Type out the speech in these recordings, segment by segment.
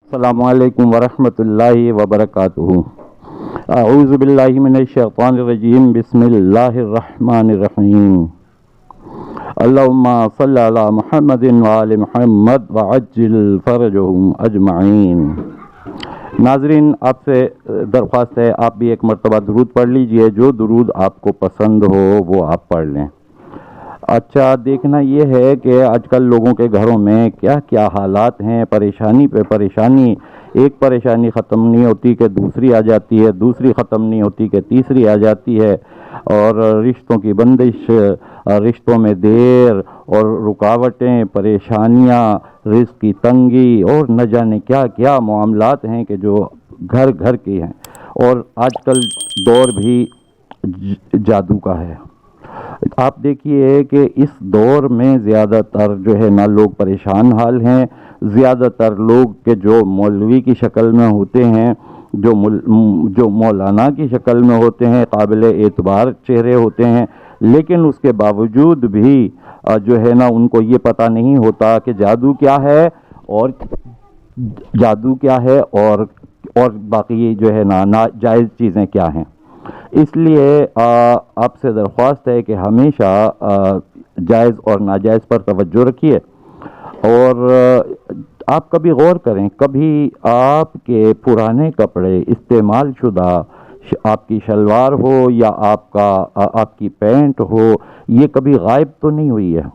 السلام علیکم ورحمۃ اللہ وبرکاتہ۔ اعوذ باللہ من الشیطان الرجیم، بسم اللہ الرحمن الرحیم۔ اللہم صلی علی محمد وآل محمد وعجل فرجہم اجمعین۔ ناظرین، آپ سے درخواست ہے آپ بھی ایک مرتبہ درود پڑھ لیجئے، جو درود آپ کو پسند ہو وہ آپ پڑھ لیں۔ اچھا، دیکھنا یہ ہے کہ آج کل لوگوں کے گھروں میں کیا کیا حالات ہیں، پریشانی پہ پریشانی، ایک پریشانی ختم نہیں ہوتی کہ دوسری آ جاتی ہے، دوسری ختم نہیں ہوتی کہ تیسری آ جاتی ہے، اور رشتوں کی بندش، رشتوں میں دیر اور رکاوٹیں، پریشانیاں، رزق کی تنگی اور نہ جانے کیا کیا معاملات ہیں کہ جو گھر گھر کی ہیں۔ اور آج کل دور بھی جادو کا ہے۔ آپ دیکھیے کہ اس دور میں زیادہ تر جو ہے نا لوگ پریشان حال ہیں، زیادہ تر لوگ کہ جو مولوی کی شکل میں ہوتے ہیں، جو مولانا کی شکل میں ہوتے ہیں، قابل اعتبار چہرے ہوتے ہیں، لیکن اس کے باوجود بھی جو ہے نا ان کو یہ پتہ نہیں ہوتا کہ جادو کیا ہے اور باقی جو ہے نا ناجائز چیزیں کیا ہیں۔ اس لیے آپ سے درخواست ہے کہ ہمیشہ جائز اور ناجائز پر توجہ رکھیے، اور آپ کبھی غور کریں، کبھی آپ کے پرانے کپڑے استعمال شدہ، آپ کی شلوار ہو یا آپ کی پینٹ ہو، یہ کبھی غائب تو نہیں ہوئی ہے؟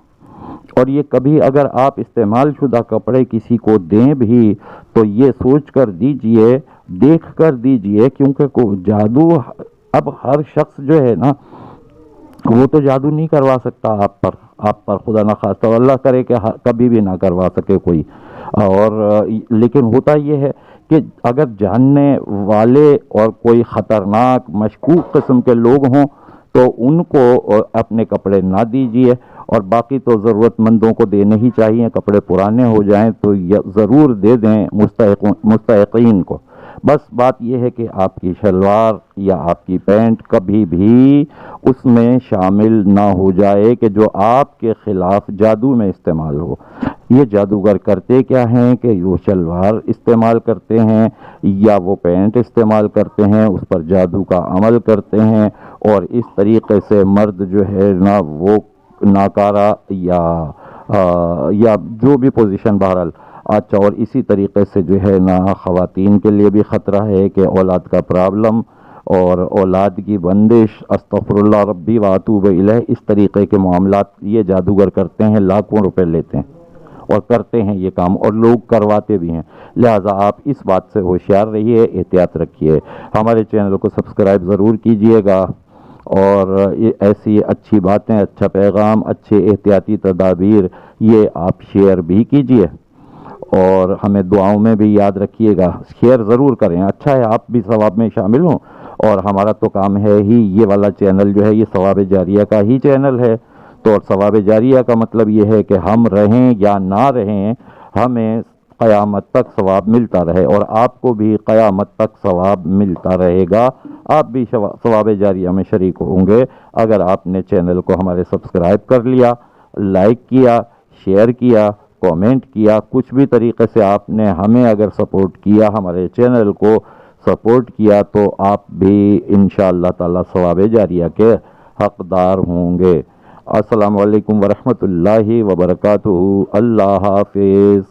اور یہ کبھی اگر آپ استعمال شدہ کپڑے کسی کو دیں بھی تو یہ سوچ کر دیجئے، دیکھ کر دیجئے، کیونکہ جادو اب ہر شخص جو ہے نا وہ تو جادو نہیں کروا سکتا آپ پر خدا نخواستہ، اللہ کرے کہ کبھی بھی نہ کروا سکے کوئی۔ اور لیکن ہوتا یہ ہے کہ اگر جاننے والے اور کوئی خطرناک مشکوک قسم کے لوگ ہوں تو ان کو اپنے کپڑے نہ دیجیے، اور باقی تو ضرورت مندوں کو دینے ہی چاہیے۔ کپڑے پرانے ہو جائیں تو ضرور دے دیں مستحقین کو۔ بس بات یہ ہے کہ آپ کی شلوار یا آپ کی پینٹ کبھی بھی اس میں شامل نہ ہو جائے کہ جو آپ کے خلاف جادو میں استعمال ہو۔ یہ جادوگر کرتے کیا ہیں کہ وہ شلوار استعمال کرتے ہیں یا وہ پینٹ استعمال کرتے ہیں، اس پر جادو کا عمل کرتے ہیں، اور اس طریقے سے مرد جو ہے نا وہ ناکارہ یا جو بھی پوزیشن بہرحال۔ اچھا، اور اسی طریقے سے جو ہے نا خواتین کے لیے بھی خطرہ ہے کہ اولاد کا پرابلم اور اولاد کی بندش، استغفر اللہ ربی واتوب الیہ، اس طریقے کے معاملات یہ جادوگر کرتے ہیں، لاکھوں روپے لیتے ہیں اور کرتے ہیں یہ کام، اور لوگ کرواتے بھی ہیں۔ لہٰذا آپ اس بات سے ہوشیار رہیے، احتیاط رکھیے۔ ہمارے چینل کو سبسکرائب ضرور کیجئے گا، اور ایسی اچھی باتیں، اچھا پیغام، اچھے احتیاطی تدابیر یہ آپ شیئر بھی کیجئے، اور ہمیں دعاؤں میں بھی یاد رکھیے گا۔ شیئر ضرور کریں، اچھا ہے آپ بھی ثواب میں شامل ہوں، اور ہمارا تو کام ہے ہی، یہ والا چینل جو ہے یہ ثواب جاریہ کا ہی چینل ہے، تو ثواب جاریہ کا مطلب یہ ہے کہ ہم رہیں یا نہ رہیں ہمیں قیامت تک ثواب ملتا رہے، اور آپ کو بھی قیامت تک ثواب ملتا رہے گا۔ آپ بھی ثواب جاریہ میں شریک ہوں گے اگر آپ نے چینل کو ہمارے سبسکرائب کر لیا، لائک کیا، شیئر کیا، کومنٹ کیا، کچھ بھی طریقے سے آپ نے ہمیں اگر سپورٹ کیا، ہمارے چینل کو سپورٹ کیا، تو آپ بھی انشاءاللہ تعالی ثواب جاریہ کے حقدار ہوں گے۔ السلام علیکم ورحمۃ اللہ وبرکاتہ۔ اللہ حافظ۔